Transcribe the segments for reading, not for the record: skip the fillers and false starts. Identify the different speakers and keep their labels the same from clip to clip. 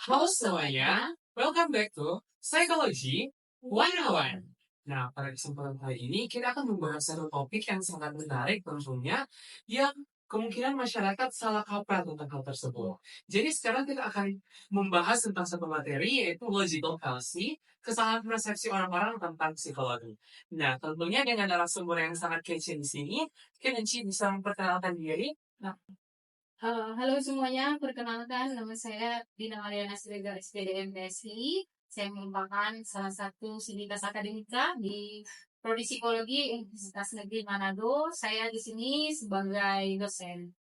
Speaker 1: Halo semuanya, welcome back to Psychology 101. Nah, pada kesempatan kali ini kita akan membahas satu topik yang sangat menarik tentunya yang kemungkinan masyarakat salah kaprah tentang hal tersebut. Jadi sekarang kita akan membahas tentang satu materi yaitu logical fallacy, kesalahan persepsi orang-orang tentang psikologi. Nah, tentunya dengan narasumber yang sangat kece di sini, mungkin Enci bisa memperkenalkan diri. Nah,
Speaker 2: Halo semuanya, perkenalkan nama saya Dina Mariana Siregar SPDM PSI. Saya merupakan salah satu sindikas akademika di Prodi Psikologi Universitas Negeri Manado. Saya di sini sebagai dosen.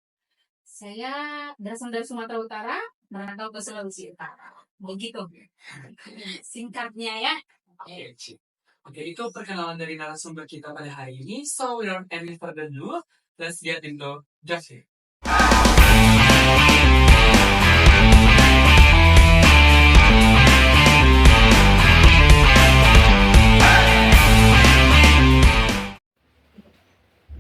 Speaker 2: Saya berasal dari Sumatera Utara, merantau ke Sulawesi Utara. Begitu singkatnya ya.
Speaker 1: oke, Ci. Oke, itu perkenalan dari narasumber kita pada hari ini. So, without any further ado, let's get into the show.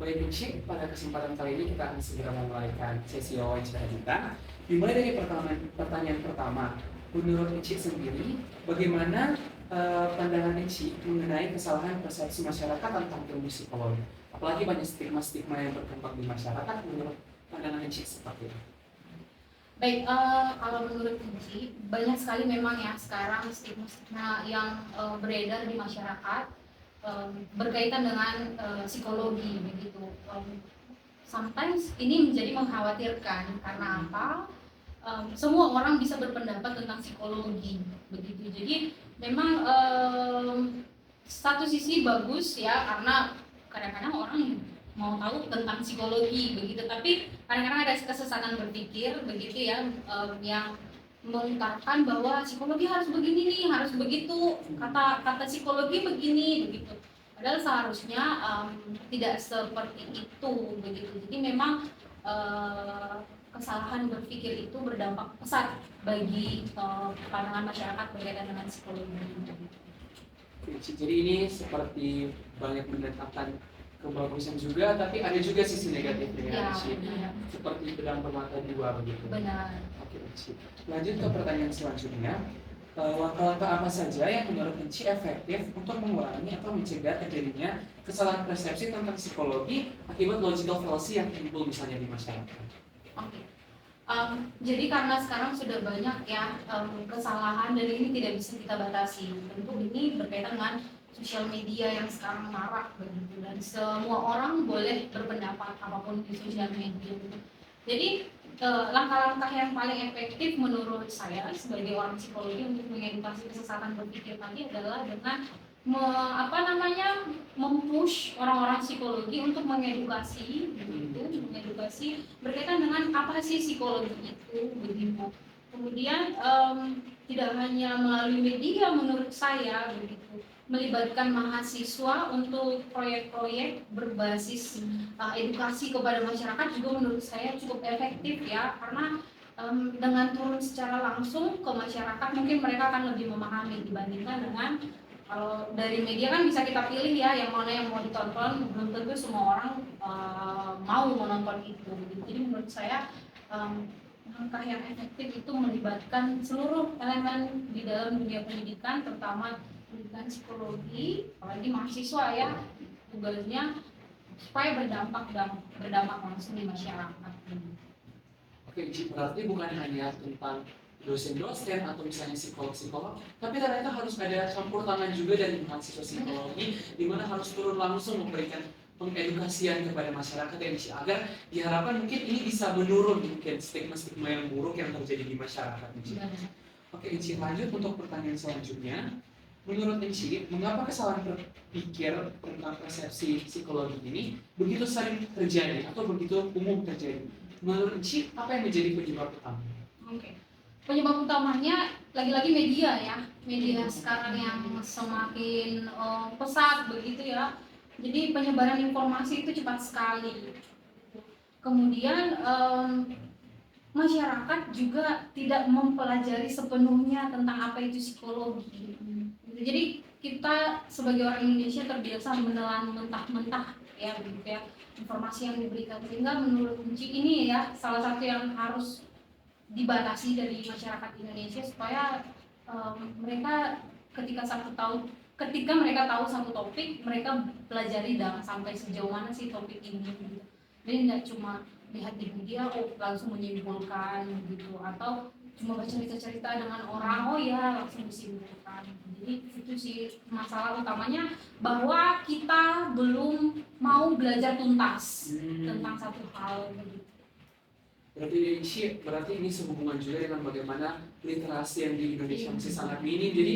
Speaker 1: Baik, Cik, pada kesempatan kali ini kita akan segera memulaikan sesi wawancara kita. Dimulai dari pertanyaan pertama. Menurut Cik sendiri, bagaimana pandangan Cik mengenai kesalahan persepsi masyarakat tentang ilmu psikologi? Apalagi banyak stigma-stigma yang berkembang di masyarakat, menurut pandangan Cik seperti itu.
Speaker 2: Baik, kalau menurut Kunci, banyak sekali memang ya sekarang stigma-stigma yang beredar di masyarakat berkaitan dengan psikologi begitu. Sometimes ini menjadi mengkhawatirkan karena apa? Semua orang bisa berpendapat tentang psikologi begitu. Jadi memang satu sisi bagus ya karena kadang-kadang orang mau tahu tentang psikologi begitu, tapi kadang-kadang ada kesesatan berpikir begitu ya, yang mengungkapkan bahwa psikologi harus begini nih, harus begitu, kata psikologi begini begitu. Padahal seharusnya tidak seperti itu begitu. Jadi memang kesalahan berpikir itu berdampak besar bagi pandangan masyarakat berkaitan dengan psikologi.
Speaker 1: Jadi ini seperti banyak mendatangkan kebagusan juga, tapi ada juga sisi negatifnya ya, seperti pedang bermata dua begitu.
Speaker 2: Benar.
Speaker 1: Oke, Enci. Lanjut ke pertanyaan selanjutnya. Langkah-langkah apa saja yang menurut Enci efektif untuk mengurangi atau mencegah terjadinya kesalahan persepsi tentang psikologi akibat logical fallacy yang timbul misalnya di masyarakat?
Speaker 2: Oke. Jadi karena sekarang sudah banyak ya kesalahan dan ini tidak bisa kita batasi. Tentu ini berkaitan dengan sosial media yang sekarang marak begitu dan semua orang boleh berpendapat apapun di sosial media. Jadi langkah-langkah yang paling efektif menurut saya sebagai orang psikologi untuk mengedukasi kesesatan berpikir tadi adalah dengan mempush orang-orang psikologi untuk mengedukasi berkaitan dengan apa sih psikologi itu begitu. Kemudian tidak hanya melalui media menurut saya begitu, melibatkan mahasiswa untuk proyek-proyek berbasis edukasi kepada masyarakat juga menurut saya cukup efektif ya, karena dengan turun secara langsung ke masyarakat mungkin mereka akan lebih memahami dibandingkan dengan kalau dari media kan bisa kita pilih ya yang mana yang mau ditonton, belum tentu semua orang mau menonton itu. Jadi menurut saya langkah yang efektif itu melibatkan seluruh elemen di dalam dunia pendidikan, terutama pendidikan psikologi, apalagi mahasiswa ya, tugasnya supaya berdampak langsung di masyarakat.
Speaker 1: Oke, berarti bukan hanya tentang dosen-dosen atau misalnya psikolog-psikolog, tapi ternyata harus ada campur tangan juga dari mahasiswa psikologi, di mana harus turun langsung memberikan pengedukasian kepada masyarakat yang agar diharapkan mungkin ini bisa menurun mungkin stigma-stigma yang buruk yang terjadi di masyarakat. Oke, Inci, lanjut untuk pertanyaan selanjutnya. Menurut Inci, mengapa kesalahan berpikir tentang persepsi psikologi ini begitu sering terjadi atau begitu umum terjadi? Menurut Inci, apa yang menjadi penyebab utama?
Speaker 2: Oke. Penyebab utamanya lagi-lagi media ya, media sekarang yang semakin pesat begitu ya. Jadi penyebaran informasi itu cepat sekali. Kemudian masyarakat juga tidak mempelajari sepenuhnya tentang apa itu psikologi. Jadi kita sebagai orang Indonesia terbiasa menelan mentah-mentah ya begitu ya informasi yang diberikan, sehingga menurut Kunci ini ya salah satu yang harus dibatasi dari masyarakat Indonesia supaya mereka ketika mereka tahu satu topik, mereka pelajari sampai sejauh mana sih topik ini gitu. Jadi tidak cuma lihat di media langsung menyimpulkan gitu, atau cuma baca cerita-cerita dengan orang ya langsung disimpulkan. Jadi itu sih masalah utamanya, bahwa kita belum mau belajar tuntas tentang satu hal gitu.
Speaker 1: Berarti ini sehubungan juga dengan bagaimana literasi yang di Indonesia masih sangat minim. Jadi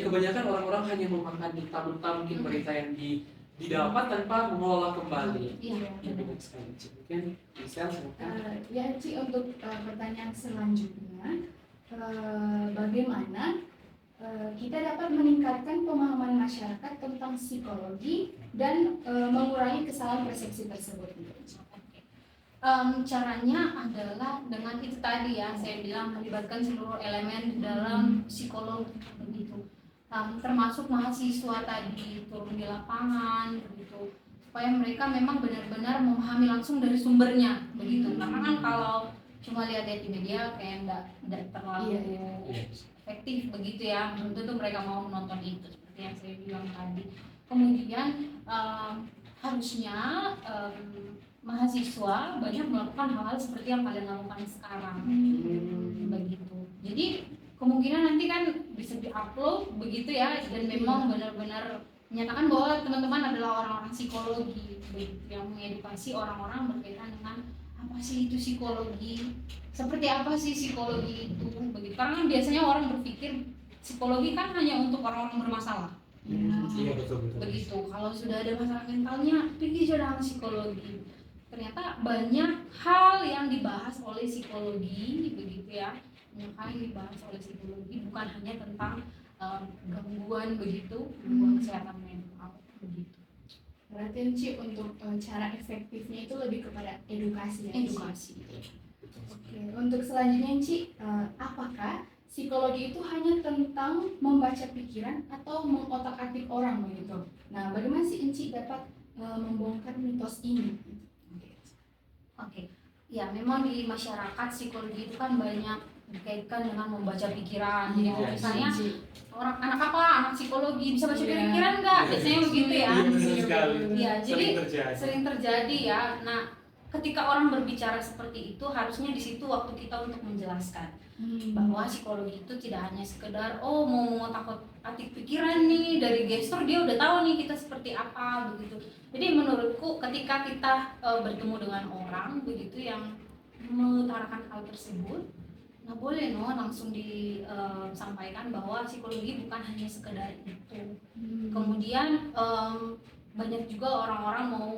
Speaker 1: kebanyakan orang-orang hanya memakan mentah-mentah mungkin berita yang didapat tanpa mengolah kembali.
Speaker 2: Iya,
Speaker 1: benar sekali. Mungkin Michelle silakan.
Speaker 3: Ya Ci, untuk pertanyaan selanjutnya, bagaimana kita dapat meningkatkan pemahaman masyarakat tentang psikologi dan mengurangi kesalahan persepsi tersebut?
Speaker 2: Caranya adalah dengan itu tadi ya, saya bilang melibatkan seluruh elemen di dalam psikologi begitu, termasuk mahasiswa tadi turun di lapangan begitu, supaya mereka memang benar-benar memahami langsung dari sumbernya begitu. Karena kan kalau cuma lihat di media kayak enggak terlalu efektif begitu ya, belum tentu mereka mau menonton itu seperti yang saya bilang tadi. Kemudian harusnya mahasiswa banyak melakukan hal-hal seperti yang kalian lakukan sekarang begitu. Jadi kemungkinan nanti kan bisa diupload begitu ya, dan memang benar-benar menyatakan bahwa teman-teman adalah orang-orang psikologi begitu, yang mengedukasi orang-orang berkaitan dengan apa sih itu psikologi, seperti apa sih psikologi itu begitu. Karena biasanya orang berpikir psikologi kan hanya untuk orang-orang bermasalah.
Speaker 1: Iya betul.
Speaker 2: Begitu. Kalau sudah ada masalah mentalnya, pergi saja dengan psikologi. Ternyata banyak hal yang dibahas oleh psikologi begitu ya, banyak hal yang dibahas oleh psikologi, bukan hanya tentang gangguan begitu, gangguan kesehatan mental begitu.
Speaker 3: Berarti Ci, untuk cara efektifnya itu lebih kepada edukasi ya?
Speaker 2: Edukasi.
Speaker 3: Oke, untuk selanjutnya Ci, apakah psikologi itu hanya tentang membaca pikiran atau mengotak-atik orang begitu? Nah, bagaimana sih Ci dapat membongkar mitos ini?
Speaker 2: Oke, ya memang di masyarakat psikologi itu kan banyak dikaitkan dengan membaca pikiran. Jadi misalnya anak psikologi bisa baca pikiran nggak? Biasanya begitu ya. Iya, jadi sering terjadi ya. Nah, ketika orang berbicara seperti itu, harusnya di situ waktu kita untuk menjelaskan bahwa psikologi itu tidak hanya sekedar mau mengotak-atik pikiran nih, dari gestur dia udah tahu nih kita seperti apa begitu. Jadi menurutku ketika kita bertemu dengan orang begitu yang mengutarakan hal tersebut, nggak boleh langsung disampaikan bahwa psikologi bukan hanya sekedar itu. Kemudian banyak juga orang-orang mau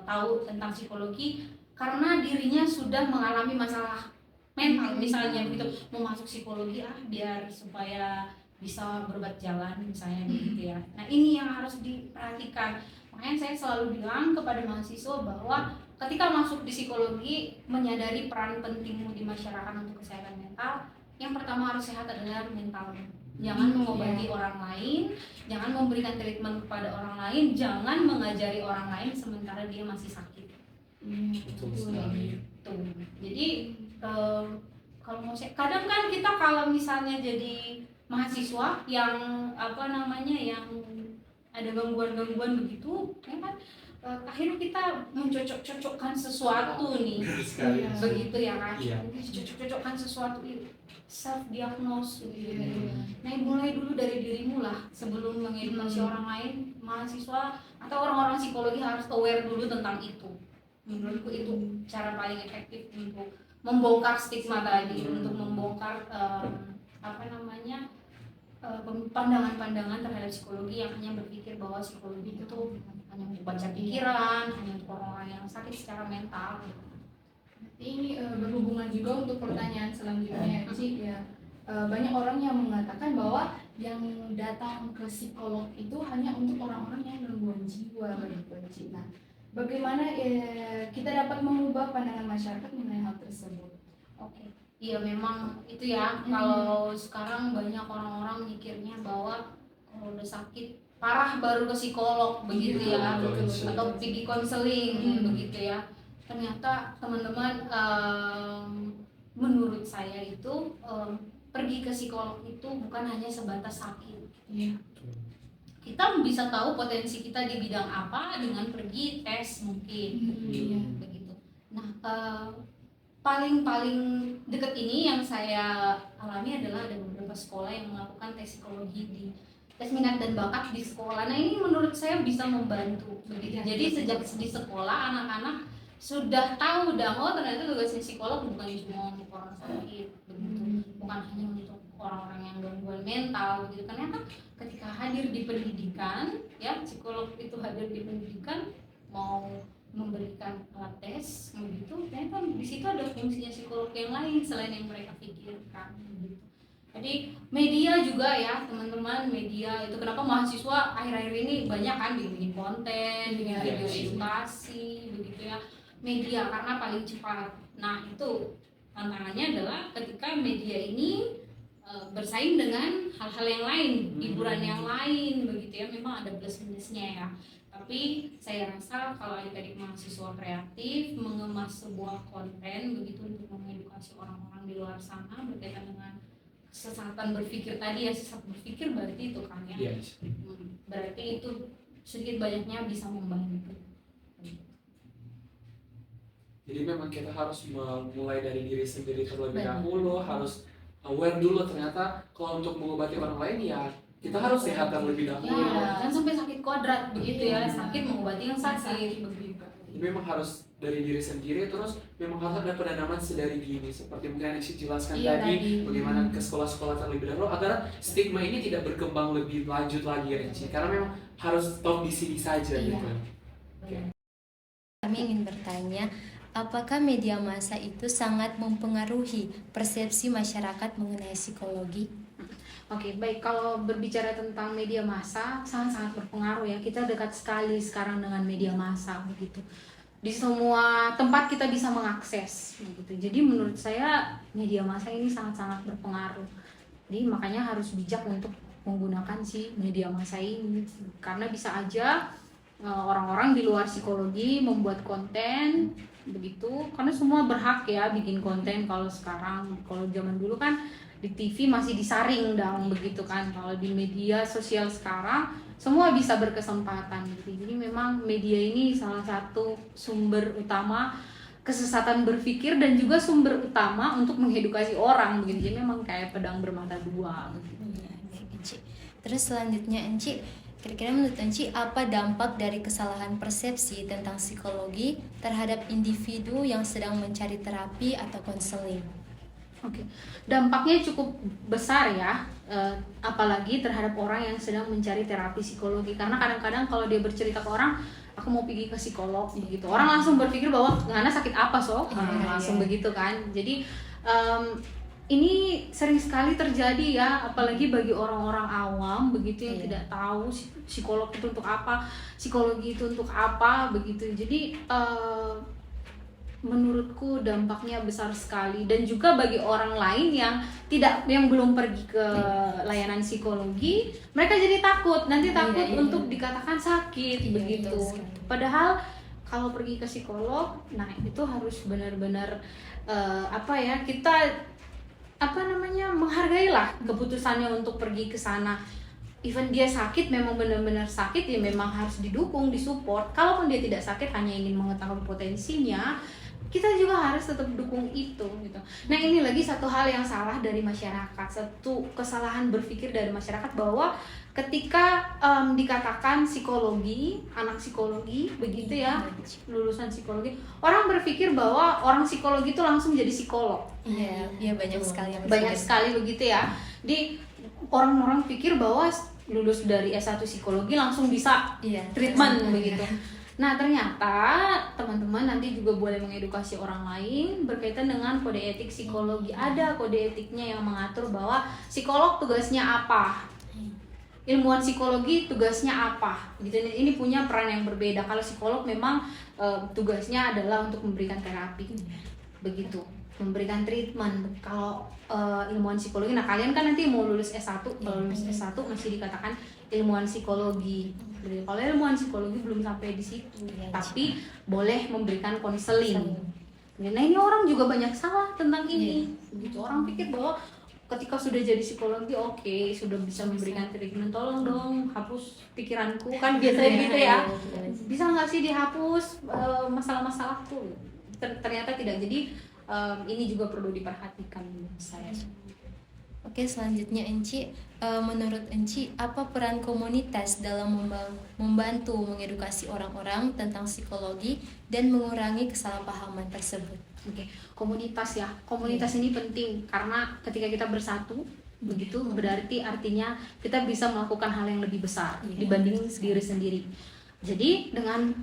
Speaker 2: tahu tentang psikologi karena dirinya sudah mengalami masalah mental misalnya begitu, mau masuk psikologi biar supaya bisa berobat jalan misalnya begitu ya. Nah, ini yang harus diperhatikan. Makanya saya selalu bilang kepada mahasiswa bahwa ketika masuk di psikologi, menyadari peran pentingmu di masyarakat untuk kesehatan mental, yang pertama harus sehat adalah mental. Jangan mengobati orang lain, jangan memberikan treatment kepada orang lain, jangan mengajari orang lain sementara dia masih sakit.
Speaker 1: Betul sekali.
Speaker 2: Jadi kalau mau kadang kan kita kalau misalnya jadi mahasiswa yang yang ada gangguan-gangguan begitu, kan akhirnya kita mencocok-cocokkan sesuatu nih, begitu ya kan? Cocok-cocokkan sesuatu, self diagnose gitu. Nah, mulai dulu dari dirimu lah sebelum mengedukasi orang lain. Mahasiswa atau orang-orang psikologi harus aware dulu tentang itu. Menurutku itu cara paling efektif untuk membongkar stigma tadi, untuk membongkar pandangan-pandangan terhadap psikologi yang hanya berpikir bahwa psikologi itu hanya untuk baca pikiran, hanya untuk orang-orang yang sakit secara mental.
Speaker 3: Ini berhubungan juga untuk pertanyaan selanjutnya Ci ya. Banyak orang yang mengatakan bahwa yang datang ke psikolog itu hanya untuk orang-orang yang gangguan jiwa begitu Ci. Nah, bagaimana kita dapat mengubah pandangan masyarakat mengenai hal tersebut?
Speaker 2: Oke. Iya memang itu ya, kalau sekarang banyak orang-orang mikirnya bahwa kalau udah sakit parah baru ke psikolog begitu ya, atau pergi konseling begitu ya. Ternyata teman-teman menurut saya itu pergi ke psikolog itu bukan hanya sebatas sakit.
Speaker 3: Iya.
Speaker 2: Kita bisa tahu potensi kita di bidang apa dengan pergi tes mungkin.
Speaker 3: Iya.
Speaker 2: Begitu. Nah, paling dekat ini yang saya alami adalah ada beberapa sekolah yang melakukan tes psikologi di tes minat dan bakat di sekolah. Nah, ini menurut saya bisa membantu begitu. Jadi sejak di sekolah anak-anak sudah tahu oh ternyata tugasnya psikolog bukan cuma untuk orang sakit begitu, bukan hanya untuk orang-orang yang gangguan mental begitu. Ternyata ketika hadir di pendidikan, ya psikolog itu hadir di pendidikan mau memberikan alat tes begitu, ternyata di situ ada fungsinya psikolog yang lain selain yang mereka pikirkan begitu. Jadi media juga ya teman-teman, media itu kenapa mahasiswa akhir-akhir ini banyak kan bikin konten, bikin video edukasi begitu ya, media karena paling cepat. Nah itu tantangannya adalah ketika media ini bersaing dengan hal-hal yang lain, hiburan yang lain begitu ya, memang ada plus minusnya ya. Tapi saya rasa kalau adik-adik mahasiswa kreatif mengemas sebuah konten begitu untuk mengedukasi orang-orang di luar sana berkaitan dengan kesesatan berpikir tadi ya, sesat berpikir berarti itu kan ya.
Speaker 1: Yes.
Speaker 2: Berarti itu sedikit banyaknya bisa membantu.
Speaker 1: Jadi memang kita harus memulai dari diri sendiri terlebih
Speaker 2: Benar.
Speaker 1: dahulu, harus aware dulu ternyata kalau untuk mengobati orang lain ya kita harus sehat terlebih dahulu.
Speaker 2: Ya, jangan sampai sakit kuadrat begitu ya, sakit mengobati yang sakit begitu.
Speaker 1: Jadi memang harus dari diri sendiri, terus memang harus ada penanaman sedari dini seperti mungkin yang dijelaskan
Speaker 2: Iya,
Speaker 1: tadi,
Speaker 2: tadi.
Speaker 1: bagaimana ke sekolah-sekolah terlebih dahulu agar stigma ini tidak berkembang lebih lanjut lagi ya Enci, karena memang harus stop di sini saja
Speaker 2: Iya.
Speaker 1: gitu.
Speaker 4: Kami ingin bertanya, apakah media massa itu sangat mempengaruhi persepsi masyarakat mengenai psikologi?
Speaker 2: Oke, baik. Kalau berbicara tentang media massa, sangat-sangat berpengaruh ya. Kita dekat sekali sekarang dengan media massa begitu. Di semua tempat kita bisa mengakses begitu. Jadi menurut saya media massa ini sangat-sangat berpengaruh. Jadi makanya harus bijak untuk menggunakan si media massa ini, karena bisa aja orang-orang di luar psikologi membuat konten begitu, karena semua berhak ya bikin konten. Kalau sekarang, kalau zaman dulu kan di TV masih disaring dong begitu kan, kalau di media sosial sekarang semua bisa berkesempatan gitu. Jadi memang media ini salah satu sumber utama kesesatan berpikir dan juga sumber utama untuk mengedukasi orang begitu. Jadi memang kayak pedang bermata dua gitu.
Speaker 4: Ya, Enci. Terus selanjutnya Enci, kira-kira menurut Enci apa dampak dari kesalahan persepsi tentang psikologi terhadap individu yang sedang mencari terapi atau konseling?
Speaker 2: Oke, dampaknya cukup besar ya, apalagi terhadap orang yang sedang mencari terapi psikologi. Karena kadang-kadang kalau dia bercerita ke orang, aku mau pergi ke psikolog gitu, orang langsung berpikir bahwa ngana sakit apa langsung begitu kan. Jadi ini sering sekali terjadi ya, apalagi bagi orang-orang awam begitu yang tidak tahu psikolog itu untuk apa, psikologi itu untuk apa begitu. Jadi menurutku dampaknya besar sekali, dan juga bagi orang lain yang belum pergi ke layanan psikologi, mereka jadi takut untuk dikatakan sakit begitu. Padahal kalau pergi ke psikolog, nah itu harus benar-benar kita menghargailah keputusannya untuk pergi ke sana. Even dia sakit, memang benar-benar sakit ya memang harus didukung, disupport. Kalaupun dia tidak sakit, hanya ingin mengetahui potensinya, kita juga harus tetap dukung itu gitu. Nah ini lagi satu hal yang salah dari masyarakat, satu kesalahan berpikir dari masyarakat, bahwa ketika dikatakan psikologi, anak psikologi begitu ya, lulusan psikologi, orang berpikir bahwa orang psikologi itu langsung jadi psikolog.
Speaker 4: Iya banyak sekali yang
Speaker 2: Banyak sekali begitu ya. Di orang-orang pikir bahwa lulus dari S1 psikologi langsung bisa treatment begitu. Nah ternyata teman-teman nanti juga boleh mengedukasi orang lain berkaitan dengan kode etik psikologi. Ada kode etiknya yang mengatur bahwa psikolog tugasnya apa, ilmuwan psikologi tugasnya apa gitu. Ini punya peran yang berbeda. Kalau psikolog memang tugasnya adalah untuk memberikan terapi begitu, memberikan treatment. Kalau ilmuwan psikologi, nah kalian kan nanti mau lulus S1, kalau lulus S1 masih dikatakan ilmuwan psikologi. Kalau ilmuwan psikologi belum sampai di situ, tapi boleh memberikan konseling Nah ini orang juga banyak salah tentang ini, gitu. Orang pikir bahwa ketika sudah jadi psikologi oke, sudah bisa memberikan treatment, tolong dong hapus pikiranku, kan biasanya gitu ya. Bisa nggak sih dihapus masalah-masalahku? Ternyata tidak. Jadi ini juga perlu diperhatikan menurut saya.
Speaker 4: Oke, selanjutnya Enci, menurut Enci apa peran komunitas dalam membantu mengedukasi orang-orang tentang psikologi dan mengurangi kesalahpahaman tersebut?
Speaker 2: Oke, komunitas ya. Komunitas ini penting karena ketika kita bersatu begitu berarti artinya kita bisa melakukan hal yang lebih besar dibanding diri sendiri. Jadi dengan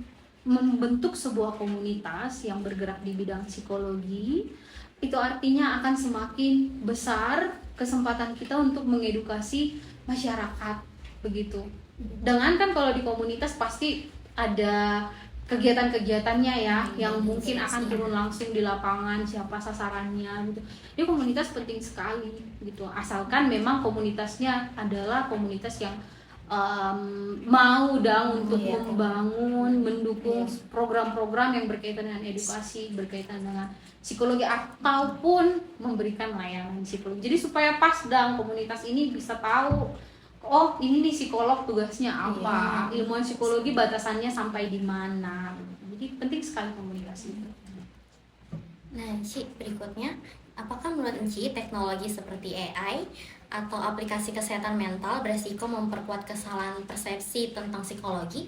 Speaker 2: membentuk sebuah komunitas yang bergerak di bidang psikologi, itu artinya akan semakin besar kesempatan kita untuk mengedukasi masyarakat begitu. Dengan kan kalau di komunitas pasti ada kegiatan-kegiatannya ya, yang mungkin akan turun langsung di lapangan, siapa sasarannya gitu. Jadi komunitas penting sekali gitu. Asalkan memang komunitasnya adalah komunitas yang mau untuk membangun, mendukung program-program yang berkaitan dengan edukasi, berkaitan dengan psikologi ataupun memberikan layanan psikologi. Jadi supaya pas komunitas ini bisa tahu, oh ini nih psikolog tugasnya apa, ilmuwan psikologi batasannya sampai di mana. Jadi penting sekali komunikasi itu.
Speaker 5: Nah, Enci, berikutnya, apakah menurut Enci teknologi seperti AI atau aplikasi kesehatan mental beresiko memperkuat kesalahan persepsi tentang psikologi?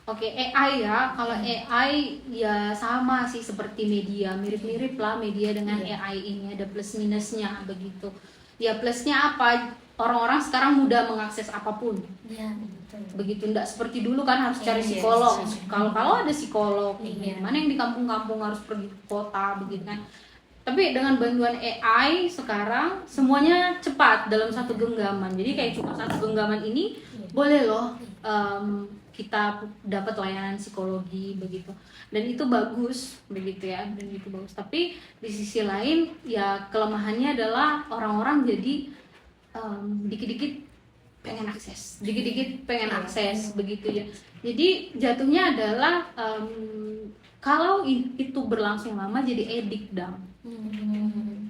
Speaker 2: Oke, AI ya. Kalau AI ya sama sih seperti media, mirip-mirip lah media dengan AI ini, ada plus minusnya begitu. Ya plusnya apa? Orang-orang sekarang mudah mengakses apapun.
Speaker 5: Ya, betul.
Speaker 2: Begitu, enggak seperti dulu kan harus cari psikolog. Kalau ada psikolog, mana yang di kampung-kampung harus pergi ke kota begitu kan. Tapi dengan bantuan AI sekarang semuanya cepat dalam satu genggaman. Jadi kayak cuma satu genggaman ini boleh loh kita dapat layanan psikologi begitu. Dan itu bagus begitu ya, dan itu bagus. Tapi di sisi lain ya kelemahannya adalah orang-orang jadi dikit-dikit pengen akses, begitu ya. Jadi jatuhnya adalah kalau itu berlangsung lama jadi edik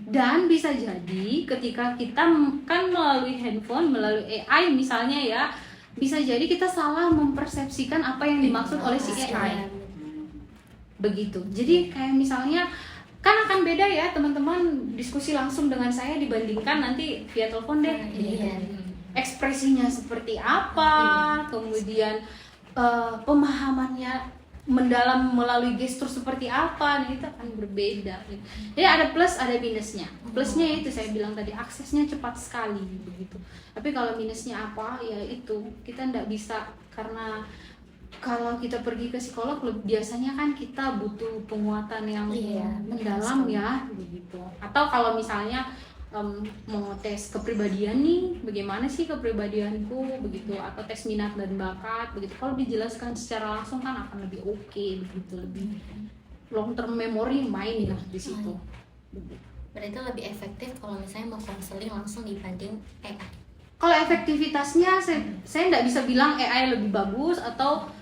Speaker 2: dan bisa jadi ketika kita kan melalui handphone, melalui AI misalnya ya, bisa jadi kita salah mempersepsikan apa yang dimaksud oleh si AI. Begitu. Jadi kayak misalnya kan akan beda ya teman-teman diskusi langsung dengan saya dibandingkan nanti via telepon deh. Ekspresinya seperti apa, kemudian pemahamannya mendalam melalui gestur seperti apa, nah itu akan berbeda. Jadi ada plus ada minusnya. Plusnya itu saya bilang tadi, aksesnya cepat sekali begitu. Tapi kalau minusnya apa ya itu kita tidak bisa, karena kalau kita pergi ke psikolog biasanya kan kita butuh penguatan yang mendalam ya begitu. Atau kalau misalnya mau tes kepribadian nih, bagaimana sih kepribadianku begitu, atau tes minat dan bakat begitu. Kalau dijelaskan secara langsung kan akan lebih oke begitu, lebih long term memory main lah di situ.
Speaker 5: Berarti lebih efektif kalau misalnya mau konseling langsung dibanding AI.
Speaker 2: Kalau efektivitasnya saya nggak bisa bilang AI lebih bagus atau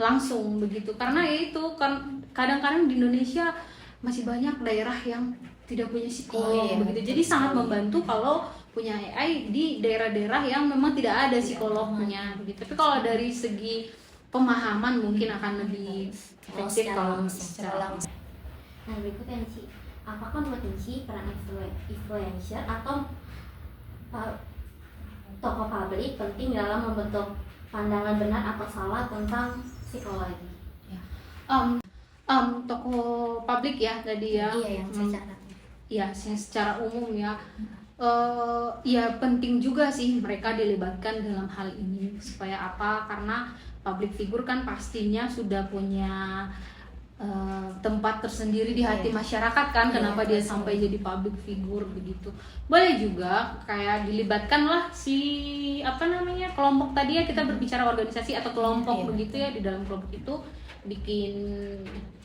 Speaker 2: langsung begitu, karena itu kan kadang-kadang di Indonesia masih banyak daerah yang tidak punya psikolog begitu. Jadi sangat membantu kalau punya AI di daerah-daerah yang memang tidak ada psikolognya begitu. Tapi kalau dari segi pemahaman mungkin akan lebih efektif kalau secara langsung.
Speaker 5: Nah, berikutnya Enci, apakah menurut Enci peran influencer atau tokoh publik penting dalam membentuk pandangan benar atau salah tentang psikologi?
Speaker 2: Tokoh publik ya tadi ya.
Speaker 5: Iya, yang secara
Speaker 2: ya secara umum ya. Ya penting juga sih mereka dilibatkan dalam hal ini. Supaya apa? Karena public figure kan pastinya sudah punya tempat tersendiri di hati masyarakat kan. Kenapa dia sampai jadi public figure begitu. Boleh juga kayak dilibatkanlah si kelompok tadi ya, kita berbicara organisasi atau kelompok begitu ya. Di dalam kelompok itu bikin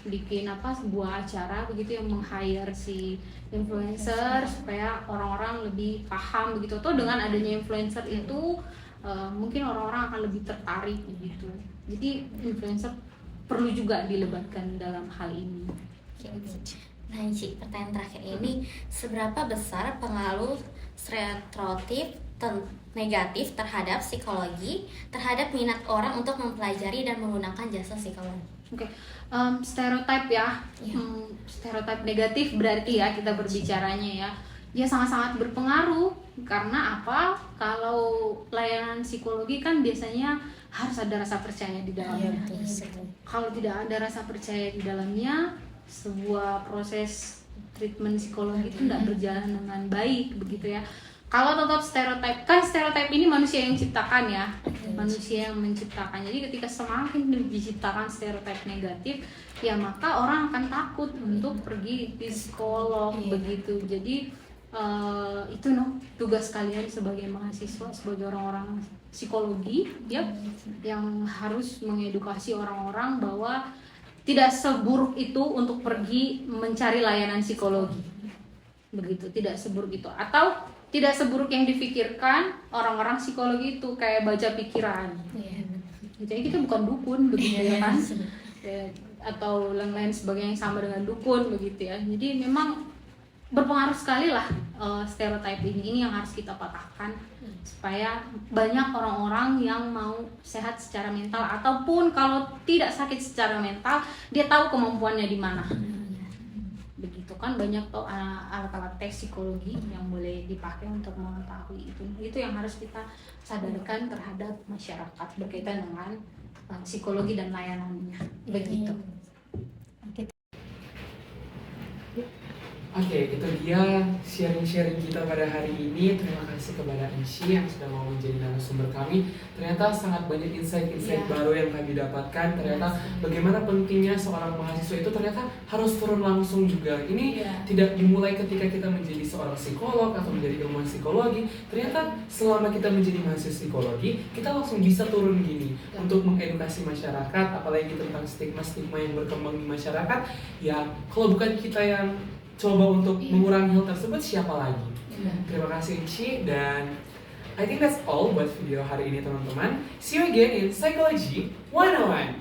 Speaker 2: sebuah acara begitu yang meng-hire si influencer supaya orang-orang lebih paham begitu. Atau dengan adanya influencer itu mungkin orang-orang akan lebih tertarik begitu. Jadi influencer perlu juga dilebatkan dalam hal ini.
Speaker 5: Nah, Ci, pertanyaan terakhir ini, seberapa besar pengaruh stereotip negatif terhadap psikologi terhadap minat orang untuk mempelajari dan menggunakan jasa psikologi?
Speaker 2: Stereotip ya,
Speaker 5: Iya.
Speaker 2: Stereotip negatif berarti ya kita berbicaranya ya. Ya sangat-sangat berpengaruh karena apa? Kalau layanan psikologi kan biasanya harus ada rasa percaya di dalamnya. Kalau tidak ada rasa percaya di dalamnya, sebuah proses treatment psikologi itu tidak berjalan dengan baik begitu ya. Kalau tetap stereotip, kan stereotip ini manusia yang ciptakan ya, manusia yang menciptakan. Jadi ketika semakin diciptakan stereotip negatif, ya maka orang akan takut untuk pergi di psikolog begitu. Jadi itu tugas kalian sebagai mahasiswa, sebagai orang-orang psikologi ya, yang harus mengedukasi orang-orang bahwa tidak seburuk itu untuk pergi mencari layanan psikologi. Begitu, tidak seburuk itu. Atau tidak seburuk yang dipikirkan orang-orang psikologi itu, kayak baca pikiran. Jadi kita bukan dukun begitu ya kan? Atau lain-lain sebagainya yang sama dengan dukun begitu ya. Jadi memang berpengaruh sekali lah stereotip ini yang harus kita patahkan supaya banyak orang-orang yang mau sehat secara mental, ataupun kalau tidak sakit secara mental dia tahu kemampuannya di mana. Begitu kan, banyak tuh alat-alat tes psikologi yang boleh dipakai untuk mengetahui itu yang harus kita sadarkan terhadap masyarakat berkaitan dengan psikologi dan layanannya begitu.
Speaker 1: Oke, itu dia sharing-sharing kita pada hari ini. Terima kasih kepada Enci yang sudah mau menjadi narasumber kami. Ternyata sangat banyak insight-insight baru yang kami dapatkan. Ternyata bagaimana pentingnya seorang mahasiswa itu ternyata harus turun langsung juga. Ini tidak dimulai ketika kita menjadi seorang psikolog atau menjadi ilmuwan psikologi. Ternyata selama kita menjadi mahasiswa psikologi, kita langsung bisa turun gini untuk mengedukasi masyarakat, apalagi tentang stigma-stigma yang berkembang di masyarakat. Ya, kalau bukan kita yang coba untuk mengurangi hal tersebut, siapa lagi? Terima kasih Enci, dan I think that's all buat video hari ini teman-teman. See you again in Psychology 101.